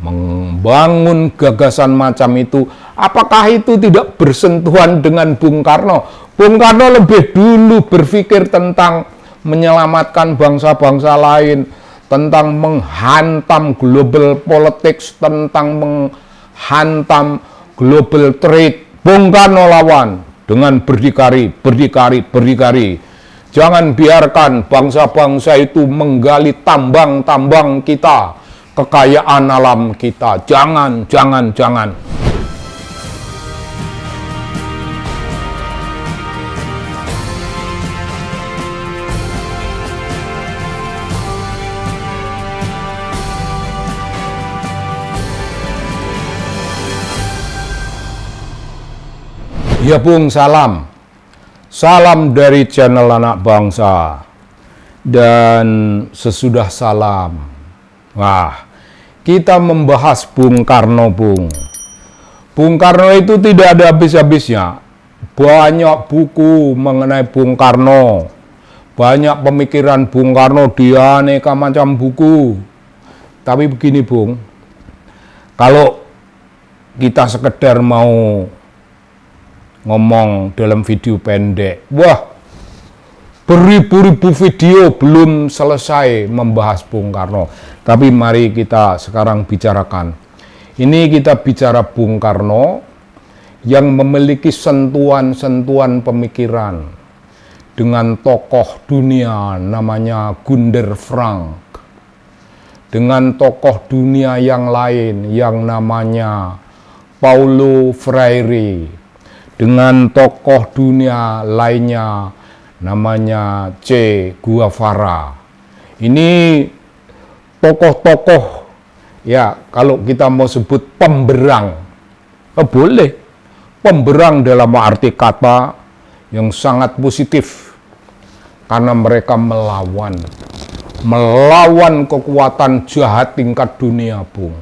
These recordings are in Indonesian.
membangun gagasan macam itu. Apakah itu tidak bersentuhan dengan Bung Karno? Bung Karno lebih dulu berpikir tentang menyelamatkan bangsa-bangsa lain, tentang menghantam global politics, tentang menghantam global trade. Bung Karno lawan dengan berdikari. Jangan biarkan bangsa-bangsa itu menggali tambang-tambang kita, kekayaan alam kita. Jangan. Ya Bung, salam. Salam dari channel Anak Bangsa. Dan sesudah salam, wah, kita membahas Bung Karno, Bung. Bung Karno itu tidak ada habis-habisnya. Banyak buku mengenai Bung Karno. Banyak pemikiran Bung Karno di aneka macam buku. Tapi begini, Bung. Kalau kita sekedar mau ngomong dalam video pendek, wah, beribu-ribu video belum selesai membahas Bung Karno. Tapi mari kita sekarang bicarakan. Ini kita bicara Bung Karno yang memiliki sentuhan-sentuhan pemikiran dengan tokoh dunia namanya Gunder Frank, dengan tokoh dunia yang lain yang namanya Paulo Freire, dengan tokoh dunia lainnya namanya Che Guevara. Ini tokoh-tokoh, ya kalau kita mau sebut pemberang, boleh. Pemberang dalam arti kata yang sangat positif. Karena mereka melawan kekuatan jahat tingkat dunia, Bung.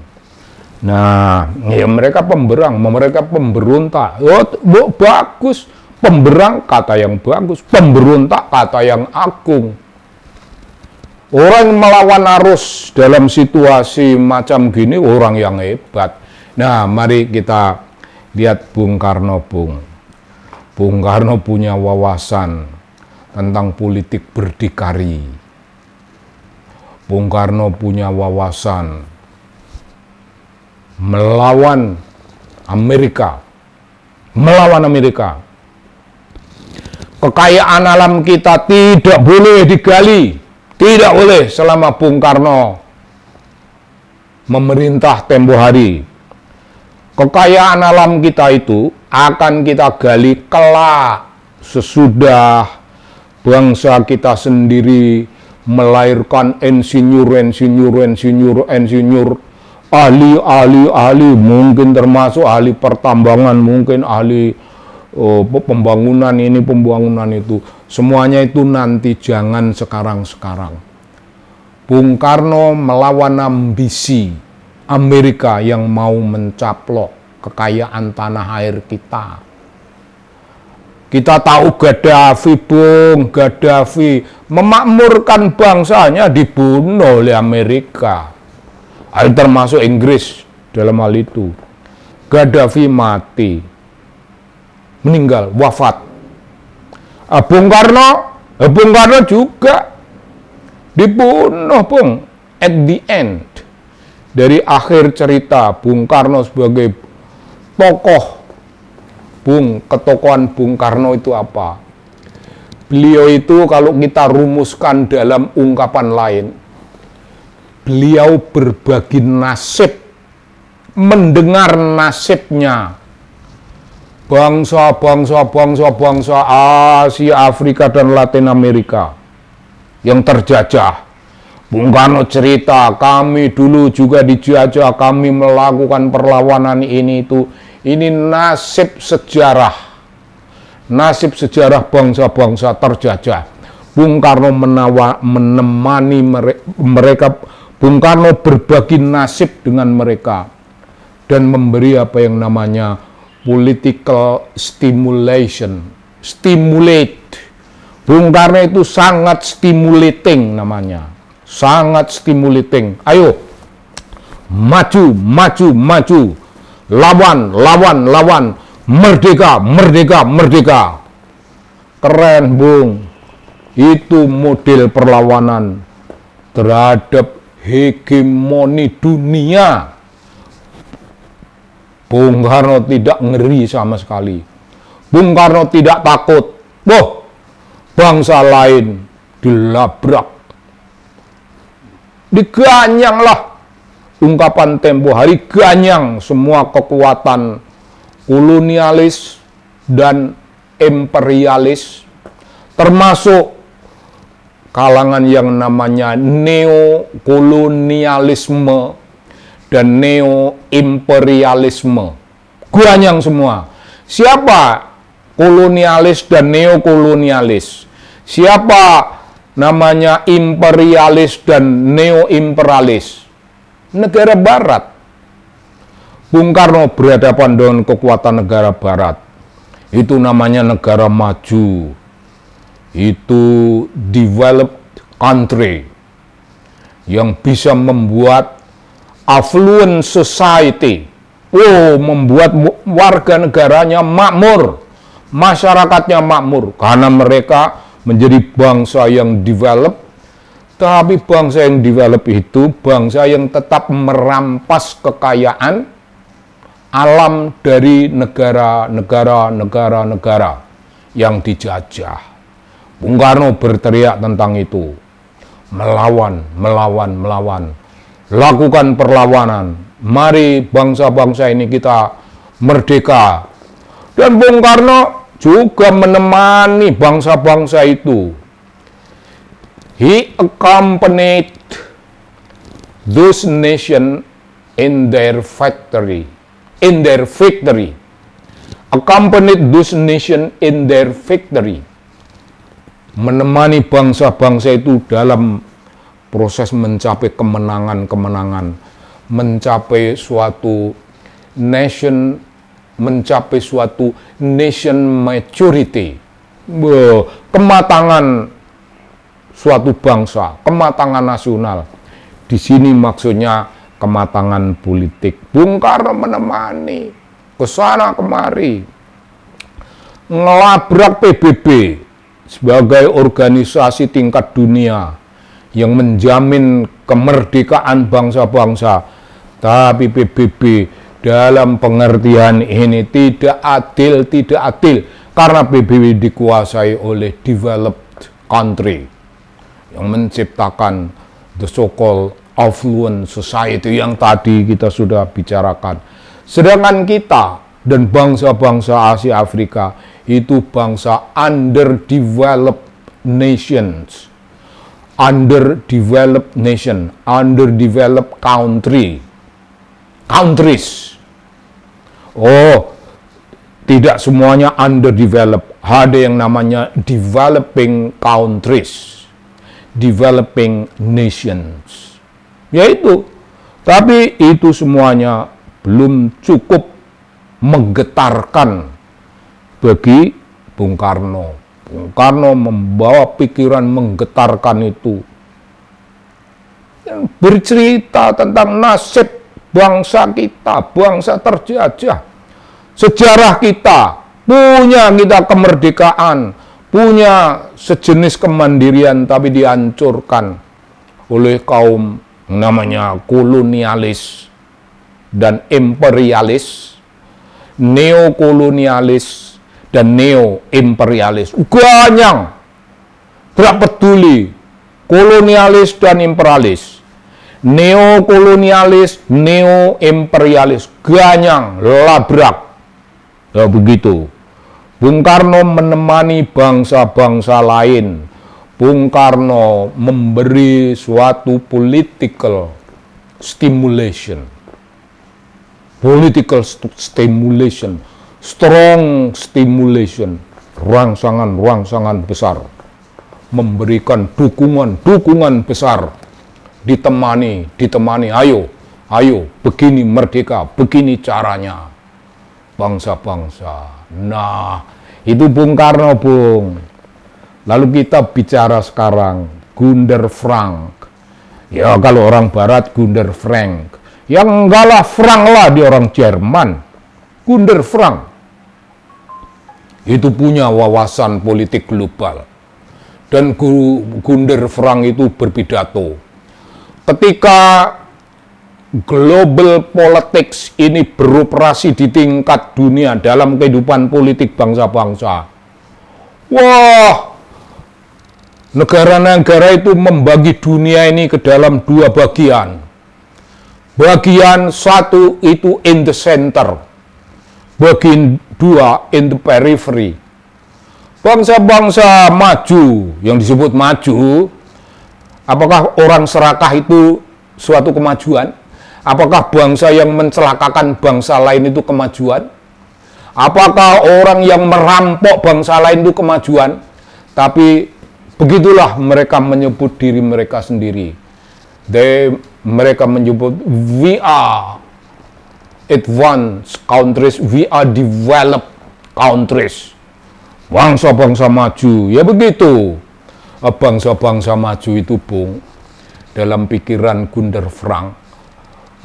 Nah, ya mereka pemberang, mereka pemberontak. Oh, bagus. Pemberang kata yang bagus, pemberontak kata yang agung. Orang melawan arus dalam situasi macam gini orang yang hebat. Nah, mari kita lihat Bung Karno, Bung. Bung Karno punya wawasan tentang politik berdikari. Bung Karno punya wawasan melawan Amerika. Kekayaan alam kita tidak boleh digali, tidak boleh selama Bung Karno memerintah tempo hari. Kekayaan alam kita itu akan kita gali kelak sesudah bangsa kita sendiri melahirkan insinyur, ahli, mungkin termasuk ahli pertambangan, mungkin ahli pembangunan ini, pembangunan itu. Semuanya itu nanti, jangan sekarang-sekarang. Bung Karno melawan ambisi Amerika yang mau mencaplok kekayaan tanah air kita. Kita tahu Gaddafi, Bung. Gaddafi memakmurkan bangsanya dibunuh oleh Amerika. Termasuk Inggris dalam hal itu. Gaddafi mati, meninggal, wafat. Bung Karno juga dibunuh, Bung. At the end, dari akhir cerita Bung Karno sebagai tokoh, Bung, ketokohan Bung Karno itu apa? Beliau itu kalau kita rumuskan dalam ungkapan lain, beliau berbagi nasib, mendengar nasibnya bangsa Asia, Afrika, dan Latin Amerika yang terjajah. Bung Karno cerita, kami dulu juga dijajah, kami melakukan perlawanan ini itu. Ini nasib sejarah bangsa-bangsa terjajah. Bung Karno menemani mereka. Bung Karno berbagi nasib dengan mereka dan memberi apa yang namanya political stimulation. Stimulate. Bung Karno itu sangat stimulating namanya. Sangat stimulating. Ayo, maju, maju, maju, lawan, lawan, lawan, merdeka, merdeka, merdeka. Keren, Bung. Itu model perlawanan terhadap hegemoni dunia. Bung Karno tidak ngeri sama sekali. Bung Karno tidak takut. Wah, bangsa lain dilabrak. Diganyanglah. Ungkapan tempo hari, ganyang semua kekuatan kolonialis dan imperialis, termasuk kalangan yang namanya neokolonialisme dan neo-imperialisme. Ganyang semua. Siapa kolonialis dan neokolonialis? Siapa namanya imperialis dan neo-imperialis? Negara Barat. Bung Karno berhadapan dengan kekuatan negara Barat. Itu namanya negara maju. Itu developed country yang bisa membuat affluent society. Membuat warga negaranya makmur, masyarakatnya makmur, karena mereka menjadi bangsa yang develop. Tapi bangsa yang develop itu bangsa yang tetap merampas kekayaan alam dari negara yang dijajah. Bung Karno berteriak tentang itu. Melawan, melawan, melawan. Lakukan perlawanan. Mari bangsa-bangsa ini kita merdeka. Dan Bung Karno juga menemani bangsa-bangsa itu. He accompanied those nations in their victory. Accompanied those nations in their victory. Menemani bangsa-bangsa itu dalam proses mencapai kemenangan-kemenangan, mencapai suatu nation maturity, kematangan suatu bangsa, kematangan nasional. Di sini maksudnya kematangan politik. Bung Karno menemani ke sana kemari, ngelabrak PBB sebagai organisasi tingkat dunia yang menjamin kemerdekaan bangsa-bangsa. Tapi PBB dalam pengertian ini tidak adil karena PBB dikuasai oleh developed country yang menciptakan the so-called affluent society yang tadi kita sudah bicarakan. Sedangkan kita dan bangsa-bangsa Asia Afrika itu bangsa underdeveloped nations, underdeveloped countries. Tidak semuanya underdeveloped. Ada yang namanya developing countries, developing nations. Yaitu, tapi itu semuanya belum cukup menggetarkan bagi Bung Karno. Bung Karno membawa pikiran menggetarkan itu. Bercerita tentang nasib bangsa kita, bangsa terjajah. Sejarah kita, punya kita kemerdekaan, punya sejenis kemandirian, tapi dihancurkan oleh kaum namanya kolonialis dan imperialis, neokolonialis dan neo-imperialis. Ganyang, tidak peduli kolonialis dan imperialis, neokolonialis, neo-imperialis, ganyang, labrak. Ya begitu. Bung Karno menemani bangsa-bangsa lain. Bung Karno memberi suatu political stimulation, strong stimulation, rangsangan besar, memberikan dukungan besar, ditemani, ayo, begini merdeka, begini caranya, bangsa-bangsa. Nah, itu Bung Karno, Bung. Lalu kita bicara sekarang, Gunder Frank. Ya, kalau orang Barat, Gunder Frank. Yang enggak lah, Frank lah, dia orang Jerman. Gunder Frank. Itu punya wawasan politik global. Dan Gunder Frank itu berpidato. Ketika global politics ini beroperasi di tingkat dunia dalam kehidupan politik bangsa-bangsa. Wah, negara-negara itu membagi dunia ini ke dalam dua bagian. Bagian satu itu in the center, bagian dua in the periphery. Bangsa-bangsa maju, yang disebut maju, apakah orang serakah itu suatu kemajuan? Apakah bangsa yang mencelakakan bangsa lain itu kemajuan? Apakah orang yang merampok bangsa lain itu kemajuan? Tapi begitulah mereka menyebut diri mereka sendiri. Mereka menyebut we are advanced countries, we are developed countries. Bangsa-bangsa maju, ya begitu. Bangsa-bangsa maju itu, Bung, dalam pikiran Gunder Frank,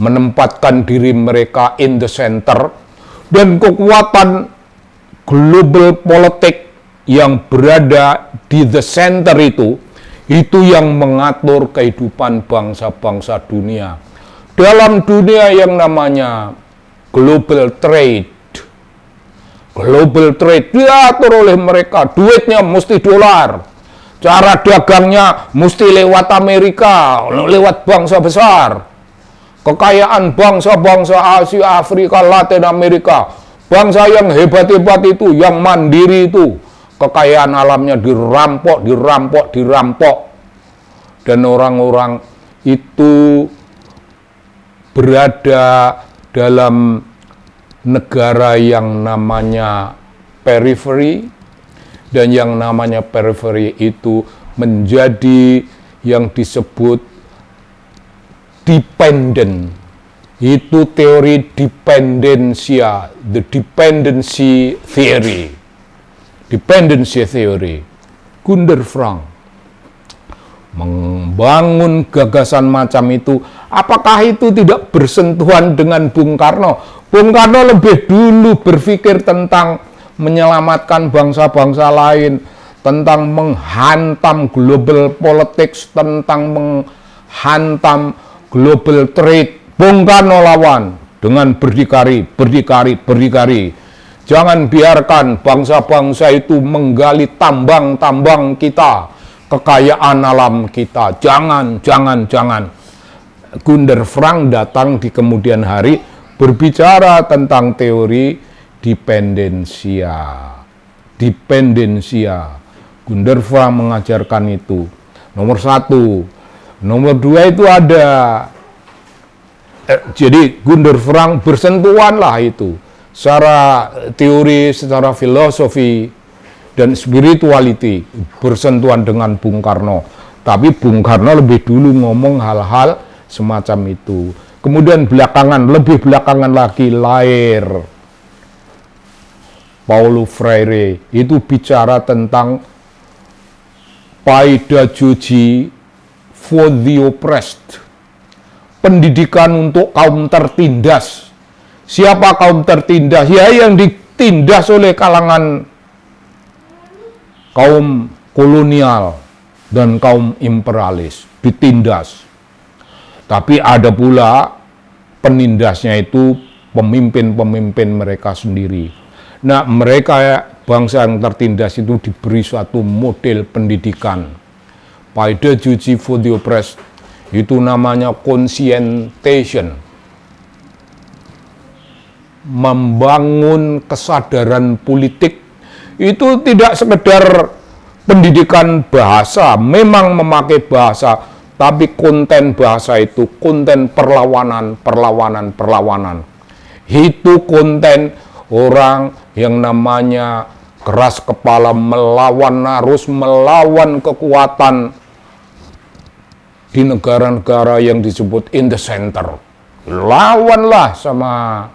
menempatkan diri mereka in the center, dan kekuatan global politik yang berada di the center itu yang mengatur kehidupan bangsa-bangsa dunia. Dalam dunia yang namanya global trade diatur oleh mereka, duitnya mesti dolar, cara dagangnya mesti lewat Amerika, lewat bangsa besar. Kekayaan bangsa-bangsa Asia, Afrika, Latin Amerika, bangsa yang hebat-hebat itu, yang mandiri itu, kekayaan alamnya dirampok. Dan orang-orang itu berada dalam negara yang namanya periphery, dan yang namanya periphery itu menjadi yang disebut dependent. Itu teori dependensia, the dependency theory. Gunder Frank membangun gagasan macam itu. Apakah itu tidak bersentuhan dengan Bung Karno? Bung Karno lebih dulu berpikir tentang menyelamatkan bangsa-bangsa lain, tentang menghantam global politics, tentang menghantam global trade. Bung Karno lawan dengan berdikari. Jangan biarkan bangsa-bangsa itu menggali tambang-tambang kita, kekayaan alam kita. Jangan. Gunder Frank datang di kemudian hari berbicara tentang teori dependensia. Gunder Frank mengajarkan itu. Nomor satu. Nomor dua itu ada, jadi Gunder Frank bersentuhan lah itu, secara teori, secara filosofi, dan spirituality, bersentuhan dengan Bung Karno. Tapi Bung Karno lebih dulu ngomong hal-hal semacam itu. Kemudian lebih belakangan lagi lahir Paulo Freire, itu bicara tentang pedagogy for the oppressed, pendidikan untuk kaum tertindas. Siapa kaum tertindas? Ya, yang ditindas oleh kalangan kaum kolonial dan kaum imperialis, ditindas. Tapi ada pula penindasnya itu pemimpin-pemimpin mereka sendiri. Nah, mereka bangsa yang tertindas itu diberi suatu model pendidikan. Pedagogy for the oppressed, itu namanya conscientation, membangun kesadaran politik. Itu tidak sekedar pendidikan bahasa, memang memakai bahasa, tapi konten bahasa itu konten perlawanan. Itu konten orang yang namanya keras kepala, harus melawan kekuatan di negara-negara yang disebut in the center. Lawanlah sama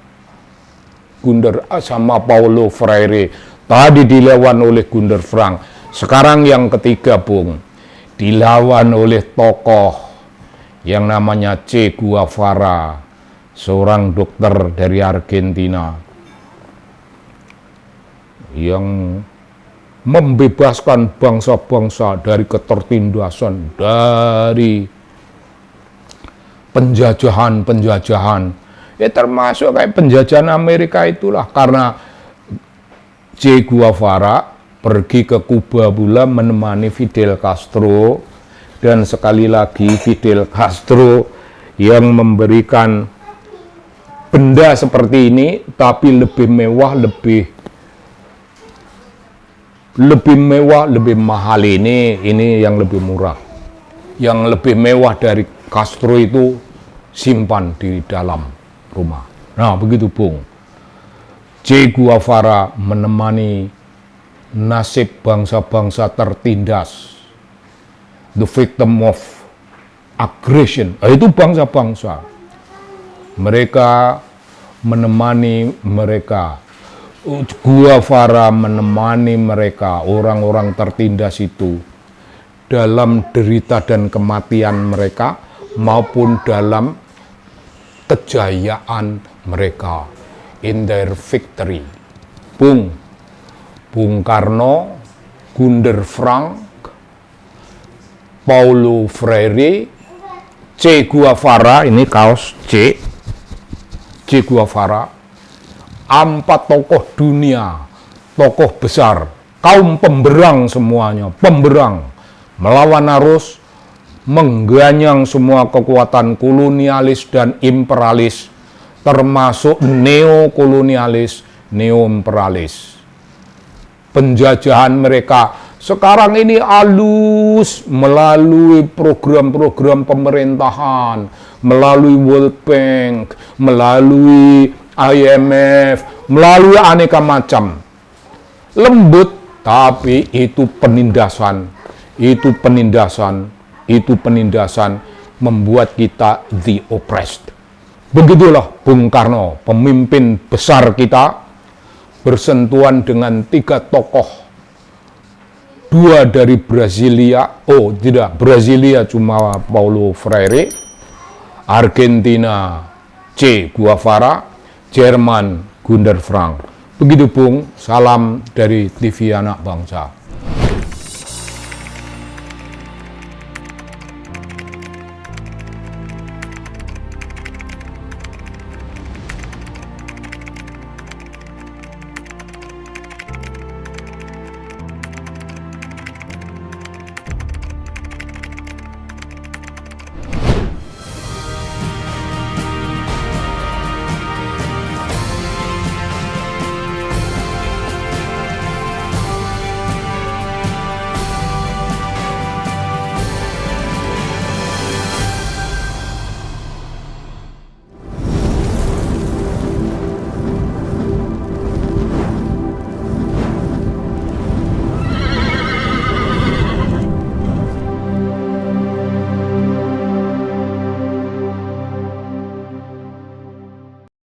Paulo Freire. Tadi dilawan oleh Gunder Frank. Sekarang yang ketiga, Bung, dilawan oleh tokoh yang namanya Che Guevara. seorang dokter dari Argentina yang membebaskan bangsa-bangsa dari ketertindasan, dari penjajahan-penjajahan. Ya termasuk kayak penjajahan Amerika itulah, karena Che Guevara pergi ke Kuba pula menemani Fidel Castro, dan sekali lagi Fidel Castro yang memberikan benda seperti ini, tapi lebih mewah, lebih mahal. Ini yang lebih murah. Yang lebih mewah dari Castro itu simpan di dalam rumah. Nah, begitu Bung. Che Guevara menemani nasib bangsa-bangsa tertindas, the victim of aggression. Itu bangsa-bangsa. Mereka menemani mereka. Guevara menemani mereka, orang-orang tertindas itu, dalam derita dan kematian mereka, maupun dalam kejayaan mereka, in their victory. Bung Karno, Gunder Frank, Paulo Freire, Che Guevara, ini kaos Che Guevara, 4 tokoh dunia, tokoh besar, kaum pemberang semuanya, pemberang, melawan arus, mengganyang semua kekuatan kolonialis dan imperialis, termasuk neokolonialis, neoimperialis. Penjajahan mereka sekarang ini halus melalui program-program pemerintahan, melalui World Bank, melalui IMF, melalui aneka macam. Lembut, tapi itu penindasan, membuat kita the oppressed. Begitulah Bung Karno, pemimpin besar kita, bersentuhan dengan 3 tokoh. 2 dari Brasilia, Brasilia cuma Paulo Freire, Argentina Che Guevara, Jerman Gunder Frank. Begitu Bung, salam dari TV Anak Bangsa.